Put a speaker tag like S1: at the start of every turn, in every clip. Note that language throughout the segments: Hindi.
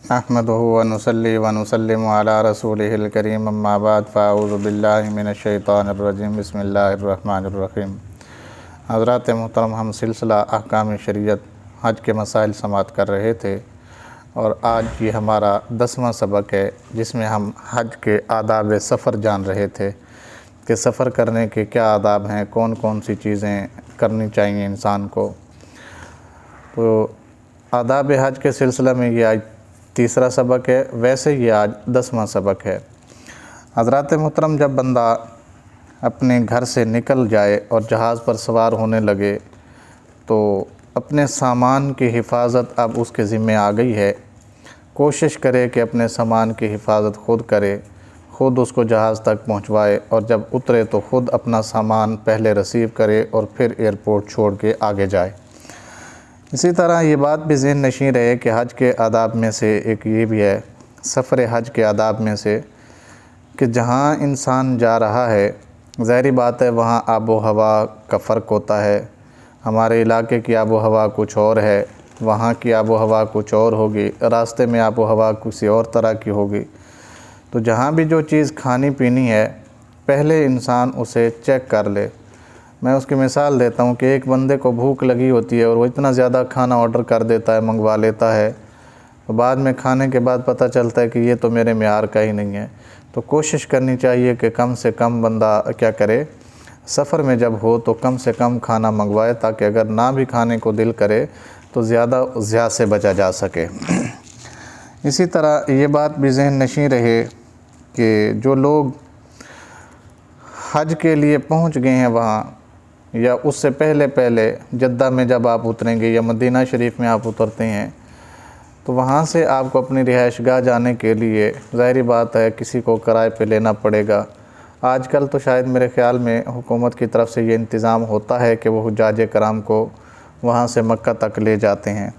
S1: अहमदुहु व नुसल्ली व नुसल्लिमु अला रसूलिहिल करीम अम्मा बाद फ़अऊज़ु बिल्लाहि मिनश शैतानिर रजीम बिस्मिल्लाहिर रहमानिर रहीम। हज़रात मोहतरम, हम सिलसिला अहकाम शरीयत हज के मसाइल समाअत कर रहे थे और आज ये हमारा 10वां सबक है जिसमें हम हज के आदाब सफ़र जान रहे थे कि सफ़र करने के क्या आदाब हैं, कौन कौन सी चीज़ें करनी चाहिए इंसान को। तो आदाब हज के सिलसिले में ये आज तीसरा सबक है, वैसे ये आज 10वां सबक है। हज़रात मोहतरम, जब बंदा अपने घर से निकल जाए और जहाज़ पर सवार होने लगे तो अपने सामान की हिफाजत अब उसके ज़िम्मे आ गई है। कोशिश करे कि अपने सामान की हिफाजत ख़ुद करे, ख़ुद उसको जहाज़ तक पहुंचवाए और जब उतरे तो ख़ुद अपना सामान पहले रिसीव करे और फिर एयरपोर्ट छोड़ के आगे जाए। इसी तरह ये बात भी ज़हन नशीं रहे कि हज के आदाब में से एक ये भी है, सफ़र हज के आदाब में से, कि जहाँ इंसान जा रहा है ज़ाहिरी बात है वहाँ आबो हवा का फ़र्क होता है। हमारे इलाके की आबो हवा कुछ और है, वहाँ की आबो हवा कुछ और होगी, रास्ते में आबो हवा किसी और तरह की होगी। तो जहाँ भी जो चीज़ खानी पीनी है पहले इंसान उसे चेक कर ले। मैं उसकी मिसाल देता हूँ कि एक बंदे को भूख लगी होती है और वो इतना ज़्यादा खाना ऑर्डर कर देता है, मंगवा लेता है, तो बाद में खाने के बाद पता चलता है कि ये तो मेरे म्यार का ही नहीं है। तो कोशिश करनी चाहिए कि कम से कम बंदा क्या करे, सफ़र में जब हो तो कम से कम खाना मंगवाए ताकि अगर ना भी खाने को दिल करे तो ज़्यादा से बचा जा सके। इसी तरह ये बात भी ज़हन नशीं रहे कि जो लोग हज के लिए पहुँच गए हैं वहाँ या उससे पहले जद्दा में जब आप उतरेंगे या मदीना शरीफ में आप उतरते हैं तो वहाँ से आपको अपनी रिहाइशगाह जाने के लिए ज़ाहिरी बात है किसी को किराए पे लेना पड़ेगा। आजकल तो शायद मेरे ख़्याल में हुकूमत की तरफ से ये इंतज़ाम होता है कि वो हुज्जाज कराम को वहाँ से मक्का तक ले जाते हैं,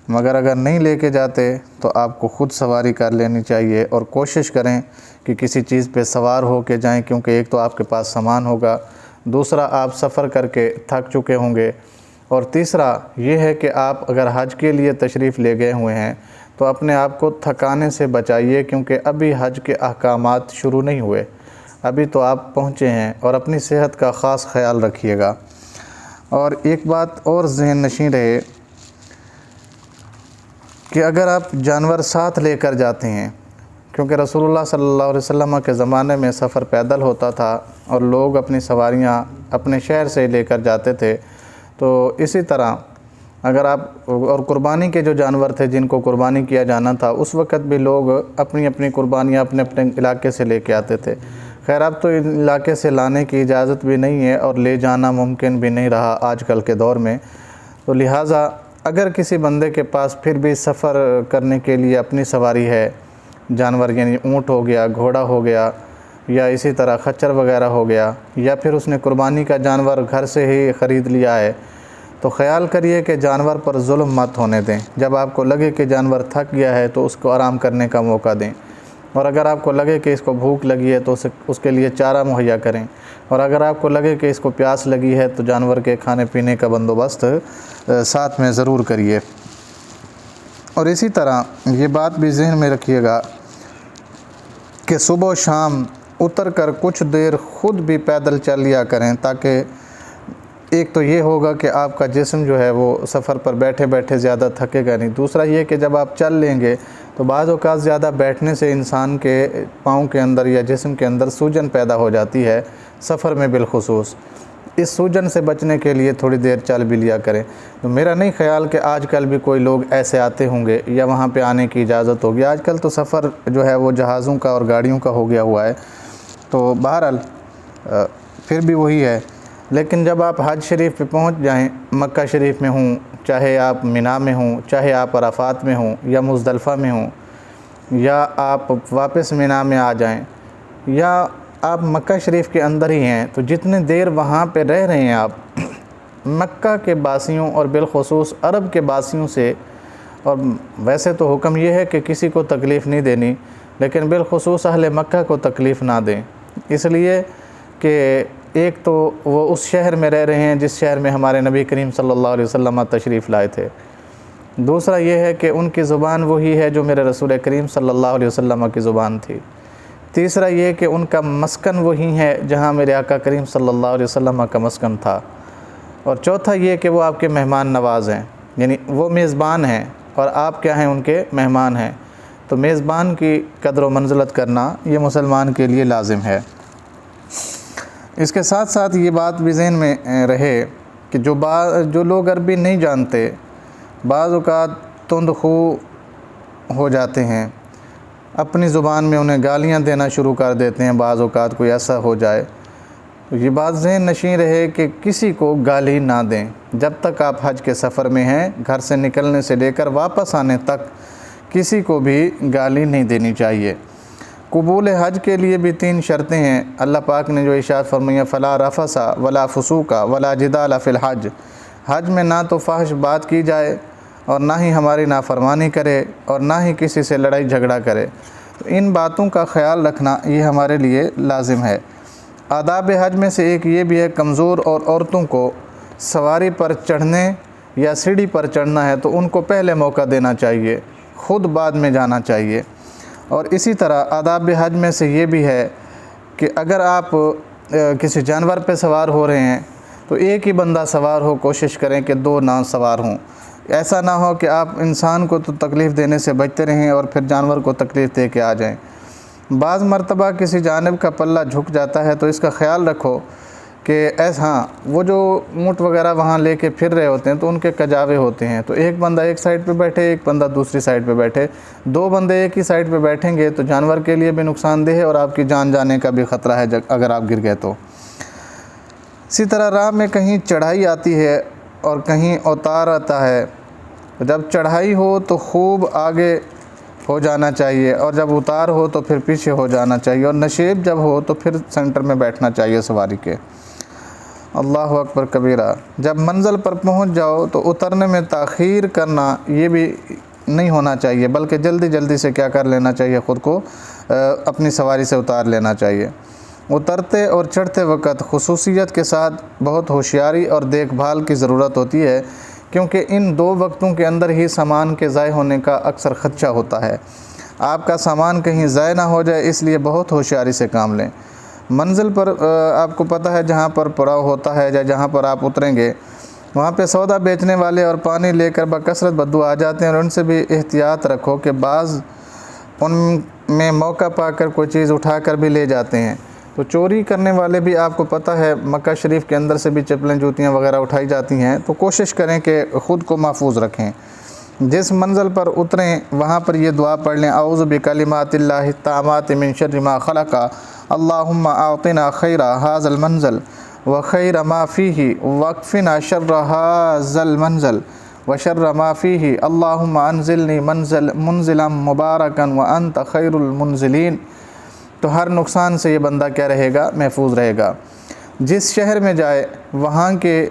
S1: मगर अगर नहीं लेके जाते तो आपको ख़ुद सवारी कर लेनी चाहिए और कोशिश करें कि किसी चीज़ पे सवार हो के जाएँ, क्योंकि एक तो आपके पास सामान होगा, दूसरा आप सफ़र करके थक चुके होंगे, और तीसरा ये है कि आप अगर हज के लिए तशरीफ़ ले गए हुए हैं तो अपने आप को थकाने से बचाइए, क्योंकि अभी हज के अहकामात शुरू नहीं हुए, अभी तो आप पहुँचे हैं। और अपनी सेहत का ख़ास ख्याल रखिएगा। और एक बात और ज़हन नशीं रहे कि अगर आप जानवर साथ लेकर जाते हैं, क्योंकि रसूलुल्लाह सल्लल्लाहु अलैहि वसल्लम के ज़माने में सफ़र पैदल होता था और लोग अपनी सवारियाँ अपने शहर से लेकर जाते थे, तो इसी तरह अगर आप और कुर्बानी के जो जानवर थे जिनको कुर्बानी किया जाना था उस वक़्त भी लोग अपनी अपनी कुर्बानियाँ अपने अपने इलाके से लेके आते थे। खैर अब तो इलाके से लाने की इजाज़त भी नहीं है और ले जाना मुमकिन भी नहीं रहा आजकल के दौर में। तो लिहाजा अगर किसी बंदे के पास फिर भी सफ़र करने के लिए अपनी सवारी है, जानवर यानी ऊँट हो गया, घोड़ा हो गया, या इसी तरह खच्चर वगैरह हो गया, या फिर उसने कुर्बानी का जानवर घर से ही ख़रीद लिया है, तो ख़याल करिए कि जानवर पर जुल्म मत होने दें। जब आपको लगे कि जानवर थक गया है तो उसको आराम करने का मौका दें, और अगर आपको लगे कि इसको भूख लगी है तो उसके लिए चारा मुहैया करें, और अगर आपको लगे कि इसको प्यास लगी है तो जानवर के खाने पीने का बंदोबस्त साथ में ज़रूर करिए। और इसी तरह ये बात भी जहन में रखिएगा कि सुबह शाम उतर कर कुछ देर ख़ुद भी पैदल चल लिया करें, ताकि एक तो ये होगा कि आपका जिस्म जो है वो सफ़र पर बैठे बैठे ज़्यादा थकेगा नहीं। दूसरा ये कि जब आप चल लेंगे तो बाज़ औक़ात ज़्यादा बैठने से इंसान के पाँव के अंदर या जिस्म के अंदर सूजन पैदा हो जाती है सफ़र में बिलखुसूस। इस सूजन से बचने के लिए थोड़ी देर चल भी लिया करें। तो मेरा नहीं ख़याल कि आजकल भी कोई लोग ऐसे आते होंगे या वहाँ पे आने की इजाज़त होगी। आजकल तो सफ़र जो है वो जहाज़ों का और गाड़ियों का हो गया हुआ है। तो बहरहाल फिर भी वही है। लेकिन जब आप हज शरीफ पे पहुँच जाएं, मक्का शरीफ में हों, चाहे आप मिना में हों, चाहे आप अराफात में हों या मुज़दलिफ़ा में हों, या आप वापस मिना में आ जाएं, या आप मक्का शरीफ के अंदर ही हैं, तो जितने देर वहाँ पे रह रहे हैं आप मक्का के बासियों और बिलखुसूस अरब के बासियों से, और वैसे तो हुक्म यह है कि किसी को तकलीफ़ नहीं देनी, लेकिन बिलखुसूस अहले मक्का को तकलीफ़ ना दें, इसलिए कि एक तो वो उस शहर में रह रहे हैं जिस शहर में हमारे नबी करीम सल्लल्लाहु अलैहि वसल्लम तशरीफ़ लाए थे। दूसरा ये है कि उनकी ज़ुबान वही है जो मेरे रसूल करीम सल्लल्लाहु अलैहि वसल्लम की ज़ुबान थी। तीसरा ये कि उनका मस्कन वही है जहाँ मेरे आका करीम सल्लल्लाहु अलैहि वसल्लम का मस्कन था। और चौथा ये कि वो आपके मेहमान नवाज़ हैं, यानी वो मेज़बान हैं और आप क्या हैं, उनके मेहमान हैं। तो मेज़बान की कदर व मंज़िलत करना ये मुसलमान के लिए लाजिम है। इसके साथ साथ ये बात भी ज़हन में रहे कि जो लोग अरबी नहीं जानते, बाज़ औक़ात तुंद-खू हो जाते हैं, अपनी ज़ुबान में उन्हें गालियाँ देना शुरू कर देते हैं। बाज़ औक़ात कोई ऐसा हो जाए तो ये बात ज़हन नशीं रहे कि किसी को गाली ना दें। जब तक आप हज के सफ़र में हैं, घर से निकलने से लेकर वापस आने तक किसी को भी गाली नहीं देनी चाहिए। कबूल हज के लिए भी 3 शर्तें हैं। अल्लाह पाक ने जो इरशाद फरमाया, फ़ला रफ़सा वला फुसूका वला जिदाल फ़िल हज, हज में ना तो फ़ाहिश बात की जाए और ना ही हमारी नाफरमानी करे और ना ही किसी से लड़ाई झगड़ा करे। तो इन बातों का ख्याल रखना ये हमारे लिए लाजिम है। आदाब हज में से एक ये भी है, कमज़ोर और औरतों को सवारी पर चढ़ने या सीढ़ी पर चढ़ना है तो उनको पहले मौका देना चाहिए, ख़ुद बाद में जाना चाहिए। और इसी तरह आदाब हज में से ये भी है कि अगर आप किसी जानवर पे सवार हो रहे हैं तो एक ही बंदा सवार हो, कोशिश करें कि 2 ना सवार हों। ऐसा ना हो कि आप इंसान को तो तकलीफ़ देने से बचते रहें और फिर जानवर को तकलीफ़ दे के आ जाएं। बाज़ मरतबा किसी जानिब का पल्ला झुक जाता है तो इसका ख़्याल रखो कि हाँ, वो जो ऊँट वगैरह वहाँ लेके फिर रहे होते हैं तो उनके कजावे होते हैं, तो एक बंदा एक साइड पे बैठे, एक बंदा दूसरी साइड पे बैठे। 2 बंदे एक ही साइड पे बैठेंगे तो जानवर के लिए भी नुकसानदेह है और आपकी जान जाने का भी ख़तरा है अगर आप गिर गए तो। इसी तरह राह में कहीं चढ़ाई आती है और कहीं उतार आता है। जब चढ़ाई हो तो खूब आगे हो जाना चाहिए और जब उतार हो तो फिर पीछे हो जाना चाहिए, और नशेब जब हो तो फिर सेंटर में बैठना चाहिए सवारी के। अल्लाहु अकबर कबीरा। जब मंज़िल पर पहुंच जाओ तो उतरने में ताख़ीर करना ये भी नहीं होना चाहिए, बल्कि जल्दी जल्दी से क्या कर लेना चाहिए, ख़ुद को अपनी सवारी से उतार लेना चाहिए। उतरते और चढ़ते वक़्त खुसूसियत के साथ बहुत होशियारी और देखभाल की ज़रूरत होती है, क्योंकि इन 2 वक्तों के अंदर ही सामान के ज़ाय होने का अक्सर ख़दशा होता है। आपका सामान कहीं ज़ाय ना हो जाए, इसलिए बहुत होशियारी से काम लें। मंज़िल पर आपको पता है जहाँ पर पड़ाव होता है या जहाँ पर आप उतरेंगे वहाँ पे सौदा बेचने वाले और पानी लेकर बकसरत बद्दू आ जाते हैं, और उनसे भी एहतियात रखो कि बाज़ उनमें मौका पाकर कोई चीज़ उठा कर भी ले जाते हैं। तो चोरी करने वाले भी, आपको पता है मक्का शरीफ के अंदर से भी चप्पलें जूतियाँ वगैरह उठाई जाती हैं, तो कोशिश करें कि ख़ुद को महफूज रखें। जिस मंज़िल पर उतरें वहाँ पर ये दुआ पढ़ लें, औज़ु बिकलिमातिल्लाहि ताम्माति मिन शर्रि मा खलक़ा, अल्लाहुम्मा आतिना खैरा हाज़ल मंज़िल व खैरा मा फ़ीही वक़्फ़िना शर्रा हाज़ल मंज़िल व शर्रा मा फ़ीही, अल्लाहुम्मा अंज़िलनी मुंज़िलन मुबारकन व अंत खैरुल मुंज़िलीन। तो हर नुकसान से ये बंदा क्या रहेगा, महफूज रहेगा। जिस शहर में जाए वहाँ के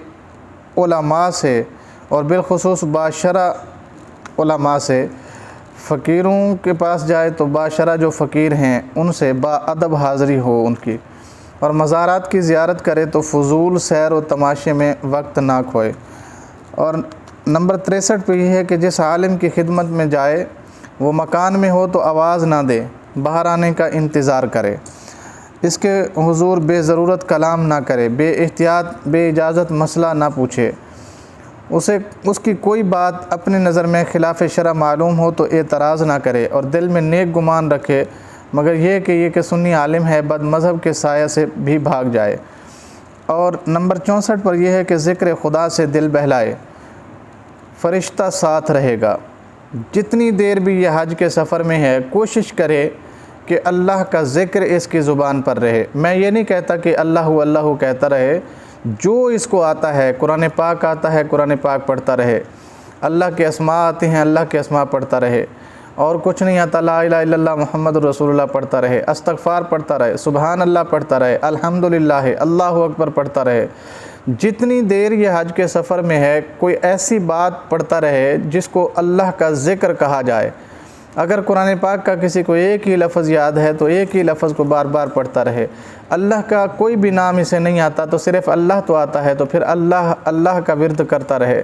S1: उलमा से और बिलखुसूस बाशरा उलमा से, फ़कीरों के पास जाए तो बाशरा जो फ़कीर हैं उनसे बाअदब हाज़री हो उनकी, और मज़ारात की ज़ियारत करे तो फ़ुज़ूल सैर व तमाशे में वक्त ना खोए। और नंबर 63 पे यह है कि जिस आलिम की खिदमत में जाए वो मकान में हो तो आवाज़ ना दे, बाहर आने का इंतज़ार करे। इसके हुज़ूर बेज़रूरत कलाम ना करे, बेएहतियात बेइजाज़त मसला ना पूछे। उसे उसकी कोई बात अपनी नज़र में खिलाफ़ शरअ मालूम हो तो एतराज़ ना करे और दिल में नेक गुमान रखे, मगर ये कि सुन्नी आलिम है, बद मज़हब के साया से भी भाग जाए। और नंबर 64 पर यह है कि ज़िक्र खुदा से दिल बहलाए, फ़रिश्ता साथ रहेगा। जितनी देर भी यह हज के सफ़र में है, कोशिश करे कि अल्लाह का ज़िक्र इसकी ज़ुबान पर रहे। मैं ये नहीं कहता कि अल्लाहु अल्लाहु कहता रहे, जो इसको आता है, कुरान पाक आता है, कुरान पाक पढ़ता रहे, अल्लाह के अस्मा आते हैं, अल्लाह के अस्मा पढ़ता रहे, और कुछ नहीं आता, ला इलाहा इल्लल्लाह मुहम्मद रसूलुल्लाह पढ़ता रहे, अस्तग़फ़ार पढ़ता रहे, सुबहान अल्लाह पढ़ता रहे, अल्हम्दुलिल्लाह, अल्लाहु अकबर पढ़ता रहे। जितनी देर ये हज के सफ़र में है, कोई ऐसी बात पढ़ता रहे जिसको अल्लाह का ज़िक्र कहा जाए। अगर कुरान पाक का किसी को एक ही लफ्ज़ याद है तो एक ही लफ्ज़ को बार बार पढ़ता रहे। अल्लाह का कोई भी नाम इसे नहीं आता तो सिर्फ़ अल्लाह तो आता है, तो फिर अल्लाह अल्लाह का विर्द करता रहे।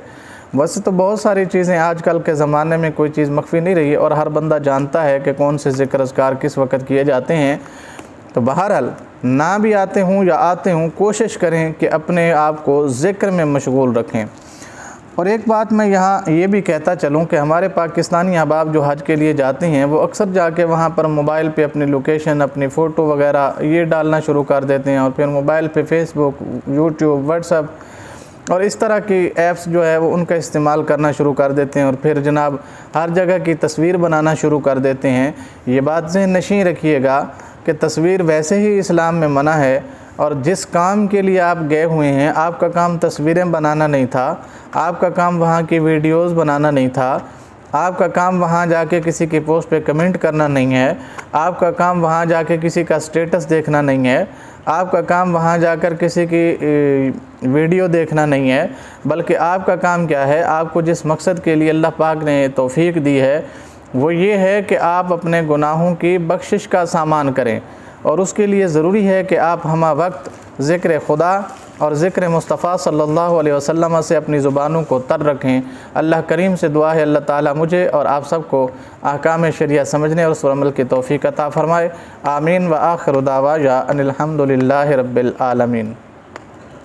S1: वैसे तो बहुत सारी चीज़ें आजकल के ज़माने में कोई चीज़ मख्फी नहीं रही है और हर बंदा जानता है कि कौन से ज़िक्र अज़कार किस वक़्त किए जाते हैं। तो बहरहाल ना भी आते हों या आते हों, कोशिश करें कि अपने आप को ज़िक्र में मशगूल रखें। और एक बात मैं यहाँ ये भी कहता चलूँ कि हमारे पाकिस्तानी अहबाब जो हज के लिए जाते हैं वो अक्सर जाके वहाँ पर मोबाइल पे अपनी लोकेशन, अपनी फ़ोटो वगैरह ये डालना शुरू कर देते हैं और फिर मोबाइल पे फेसबुक, यूट्यूब, व्हाट्सएप और इस तरह की ऐप्स जो है वो उनका इस्तेमाल करना शुरू कर देते हैं और फिर जनाब हर जगह की तस्वीर बनाना शुरू कर देते हैं। ये बात ज़हन नशीं रखिएगा कि तस्वीर वैसे ही इस्लाम में मना है और जिस काम के लिए आप गए हुए हैं, आपका काम तस्वीरें बनाना नहीं था, आपका काम वहाँ की वीडियोस बनाना नहीं था, आपका काम वहाँ जाके किसी की पोस्ट पे कमेंट करना नहीं है, आपका काम वहाँ जाके किसी का स्टेटस देखना नहीं है, आपका काम वहाँ जाकर किसी की वीडियो देखना नहीं है, बल्कि आपका काम क्या है, आपको जिस मकसद के लिए अल्लाह पाक ने तौफीक दी है वो ये है कि आप अपने गुनाहों की बख्शिश का सामान करें। और उसके लिए ज़रूरी है कि आप हमा वक्त ज़िक्र खुदा और ज़िक्र मुस्तफ़ा सल्लल्लाहु अलैहि वसल्लम से अपनी ज़ुबानों को तर रखें। अल्लाह करीम से दुआ है अल्लाह ताला मुझे और आप सबको अहकाम शरिया समझने और उस पर अमल की तौफ़ीक़ अता फ़रमाए। आमीन व आखिर दावा या अनिल हम्दुलिल्लाहि रब्बिल आलमीन।